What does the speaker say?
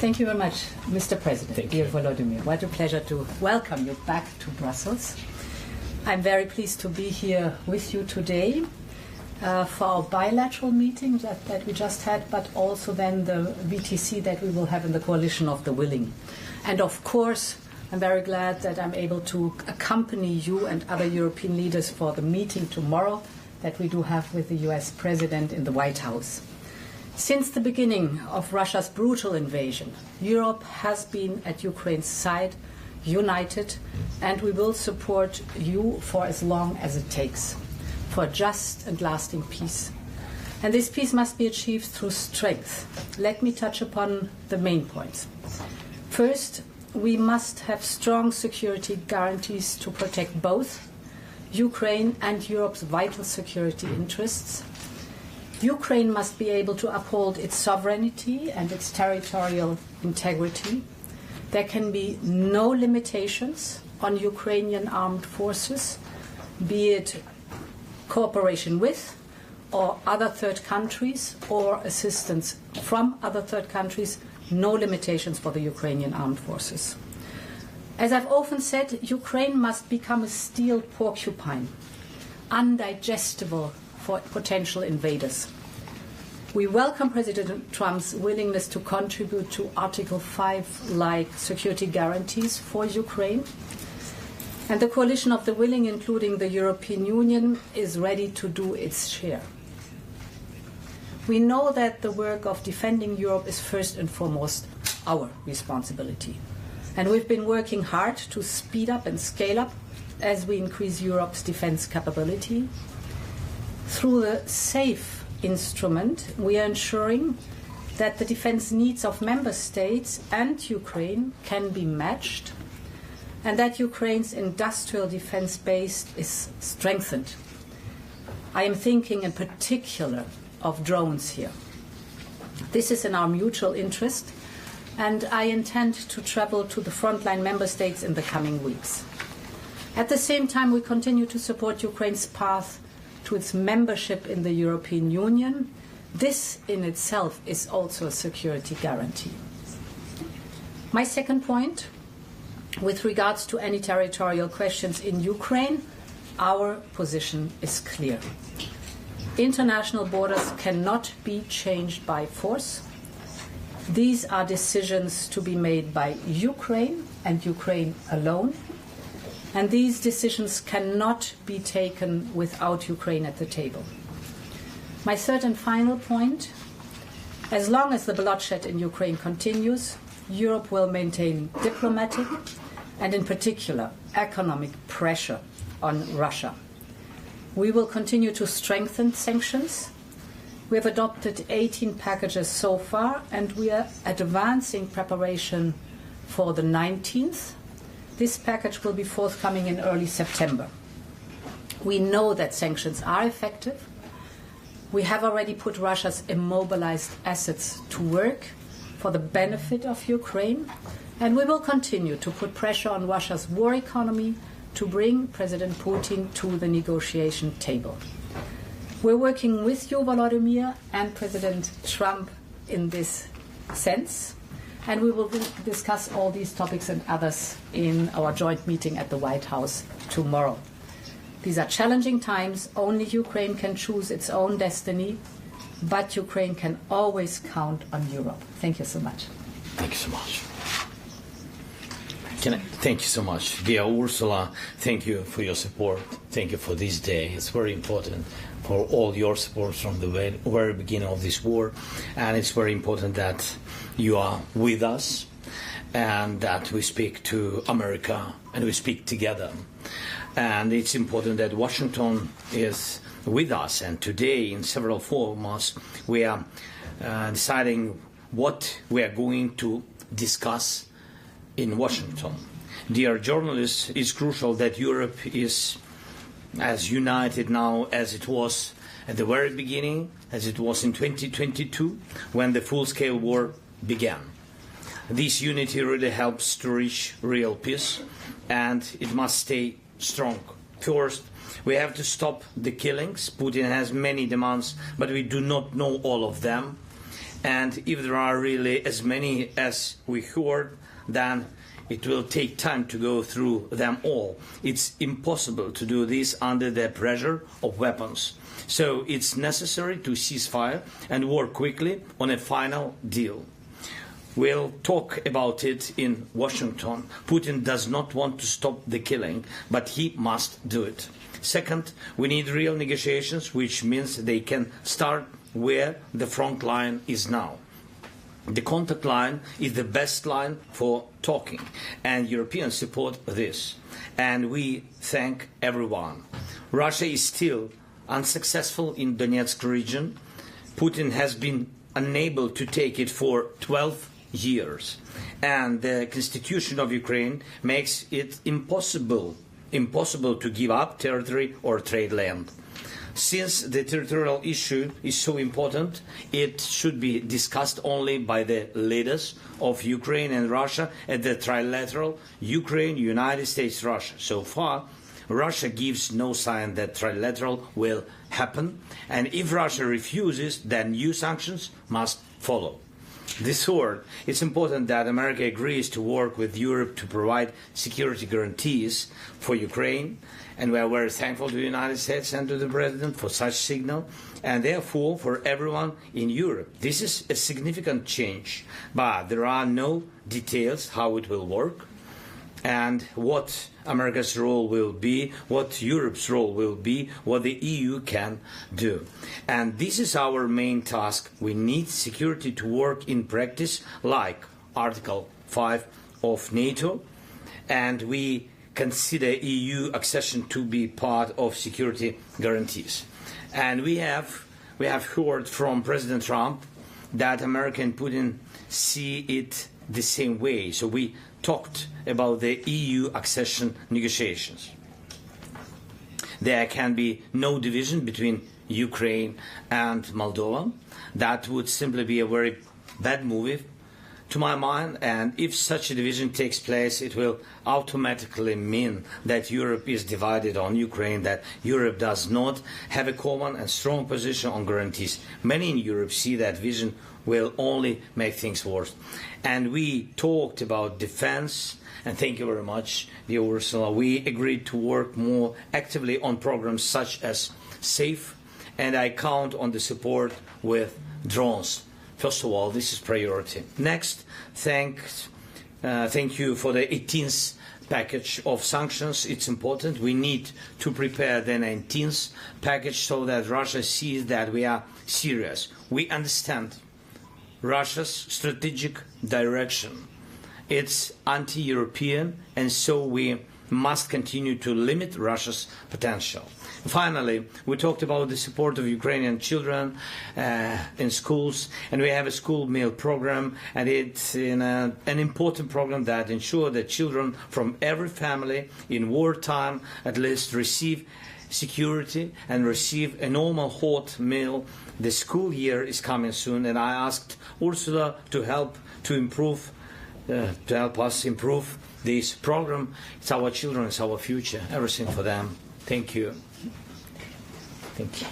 Thank you very much, Mr. President, dear Volodymyr. What a pleasure to welcome you back to Brussels. I'm very pleased to be here with you today for our bilateral meeting that we just had, but also then the VTC that we will have in the Coalition of the Willing. And of course, I'm very glad that I'm able to accompany you and other European leaders for the meeting tomorrow that we do have with the US President in the White House. Since the beginning of Russia's brutal invasion, Europe has been at Ukraine's side, united, and we will support you for as long as it takes, for just and lasting peace. And this peace must be achieved through strength. Let me touch upon the main points. First, we must have strong security guarantees to protect both Ukraine and Europe's vital security interests. Ukraine must be able to uphold its sovereignty and its territorial integrity. There can be no limitations on Ukrainian armed forces, be it cooperation with or other third countries or assistance from other third countries, no limitations for the Ukrainian armed forces. As I've often said, Ukraine must become a steel porcupine, undigestible for potential invaders. We welcome President Trump's willingness to contribute to Article 5-like security guarantees for Ukraine. And the Coalition of the Willing, including the European Union, is ready to do its share. We know that the work of defending Europe is first and foremost our responsibility. And we've been working hard to speed up and scale up as we increase Europe's defense capability. Through the SAFE instrument, we are ensuring that the defense needs of member states and Ukraine can be matched, and that Ukraine's industrial defense base is strengthened. I am thinking in particular of drones here. This is in our mutual interest, and I intend to travel to the frontline member states in the coming weeks. At the same time, we continue to support Ukraine's path to its membership in the European Union. This in itself is also a security guarantee. My second point, with regards to any territorial questions in Ukraine, our position is clear. International borders cannot be changed by force. These are decisions to be made by Ukraine and Ukraine alone. And these decisions cannot be taken without Ukraine at the table. My third and final point, as long as the bloodshed in Ukraine continues, Europe will maintain diplomatic and in particular economic pressure on Russia. We will continue to strengthen sanctions. We have adopted 18 packages so far, and we are advancing preparation for the 19th. This package will be forthcoming in early September. We know that sanctions are effective. We have already put Russia's immobilized assets to work for the benefit of Ukraine, and we will continue to put pressure on Russia's war economy to bring President Putin to the negotiation table. We're working with you, Volodymyr, and President Trump in this sense, and we will discuss all these topics and others in our joint meeting at the White House tomorrow. These are challenging times. Only Ukraine can choose its own destiny, but Ukraine can always count on Europe. Thank you so much. Thank you so much. Thank you so much. Dear Ursula, thank you for your support. Thank you for this day. It's very important for all your support from the very beginning of this war. And it's very important that you are with us and that we speak to America and we speak together. And it's important that Washington is with us. And today, in several forums, we are deciding what we are going to discuss in Washington. Dear journalists, it's crucial that Europe is as united now as it was at the very beginning, as it was in 2022, when the full-scale war began. This unity really helps to reach real peace, and it must stay strong. First, we have to stop the killings. Putin has many demands, but we do not know all of them. And if there are really as many as we heard, then it will take time to go through them all. It's impossible to do this under the pressure of weapons. So it's necessary to cease fire and work quickly on a final deal. We'll talk about it in Washington. Putin does not want to stop the killing, but he must do it. Second, we need real negotiations, which means they can start where the front line is now. The contact line is the best line for talking, and Europeans support this. And we thank everyone. Russia is still unsuccessful in Donetsk region. Putin has been unable to take it for 12 years. And the constitution of Ukraine makes it impossible to give up territory or trade land. Since the territorial issue is so important, it should be discussed only by the leaders of Ukraine and Russia at the trilateral Ukraine, United States, Russia. So far, Russia gives no sign that trilateral will happen, and if Russia refuses, then new sanctions must follow. Third, it's important that America agrees to work with Europe to provide security guarantees for Ukraine, and we are very thankful to the United States and to the President for such signal, and therefore for everyone in Europe. This is a significant change, but there are no details how it will work and what America's role will be, what Europe's role will be, what the EU can do. And this is our main task. We need security to work in practice, like Article 5 of NATO, and we consider EU accession to be part of security guarantees. And we have heard from President Trump that America and Putin see it the same way. So we talked about the EU accession negotiations. There can be no division between Ukraine and Moldova. That would simply be a very bad move to my mind, and if such a division takes place, it will automatically mean that Europe is divided on Ukraine, that Europe does not have a common and strong position on guarantees. Many in Europe see that vision will only make things worse. And we talked about defense, and thank you very much, dear Ursula. We agreed to work more actively on programs such as SAFE, and I count on the support with drones. First of all, this is priority. Next, thank you for the 18th package of sanctions. It's important. We need to prepare the 19th package so that Russia sees that we are serious. We understand Russia's strategic direction. It's anti-European, and so we must continue to limit Russia's potential. Finally, we talked about the support of Ukrainian children in schools, and we have a school meal program, and it's an important program that ensures that children from every family in wartime at least receive security and receive a normal hot meal. The school year is coming soon, and I asked Ursula to help us improve this program. It's our children, it's our future, everything for them. Thank you. Thank you.